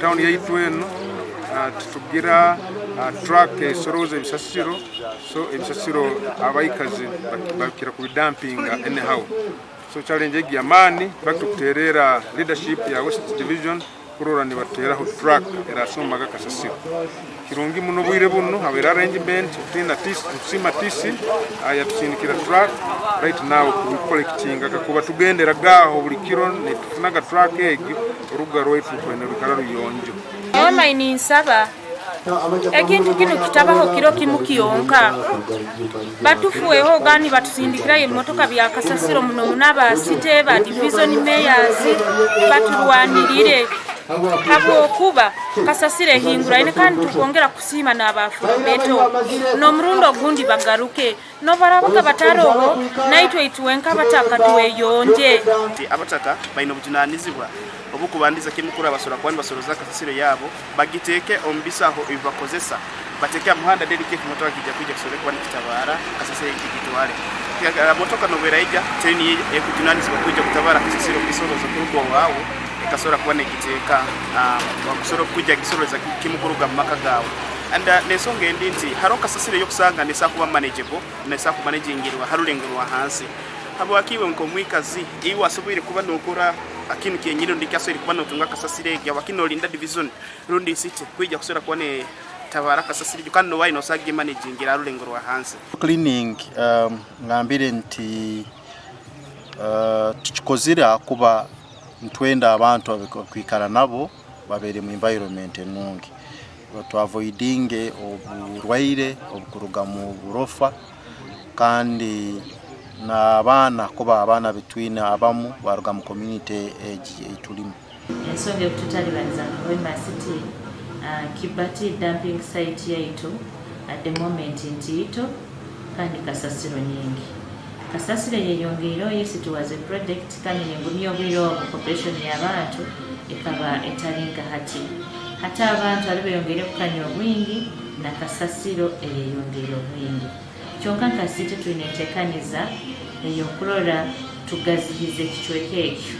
town yaitu eno tugira truck esoroza ebisasiro so ebisasiro abaikazi bakira ku dumping anyhow so challenge ya mani bakuterera leadership ya West Division kurora ni batera truck erasoma kasasiro kirungi muno bwire bunno habera arrangement tina sima tisi aya tusinikira truck right now ku collecting akakuba tugendera gaho buli kiro ne tufunaga truck egyo ruga rwetu kwene rukararu yonjo Hoima ininsaba ekintu kino kitabaho kiro kimu kiyonka batufuweho gani batusindikira emotoka bya kasasiro muno munaba site ba division mayors batulwanirire abo kuba kasasire hingura ine kandi tukongera kusima n'abafu beto no murundo gundi bagaruke no barabuka bataroho naitwe itwenka bataka tuweyonje abataka baino bujunanizibwa obukubandiza kimukura basora kwani basoroza kasasiro yabo bagiteke ombisaho ibakozesa bateke muhanda dedicate motoka kujja kusore kwani kitabara kasasiro kigitware motoka novera ija treni ekujunanizibwa kujja kutabara kasasiro kisoroza kurugo wawo kasora kuba negiteka wakusoro kujja gisoroza kimukuruga maka gawo anda nesonge ndinti haro kasasiro yokusanga nesa kuba manageable nesa ku managingirwa harulengerwa hansi abo akiwe nko mwikazi iwa asubire kuba nokora akinu kyenyiro ndikasori kuba notunga kasasire ya wakino linda division rundi city kujja kusora kwane tabara kasasire kandi no wino sagi managing harulengerwa hansi cleaning ngambire nti tuchikozira kuba ntwenda abantu abakwikara nabo babere mu environment enungi to avoiding oburwaire obukuruga mu Oburofa kandi n'abana kuba abana between abamu baruga mu community etulimu ensonga tutalibanza Hoima city Kibati dumping site yaitu at the moment ntito kandi kasasiro nyingi kasasiro yeyongero yesituwaze project kandi nyengumyo biro corporation y'abantu ekaba etalinga hata abantu alibeyongere kukanyo mwingi na kasasiro eyongero mwingi kyonka kasite tunetekaniza eyo kulora tugazihize kichweke ekyo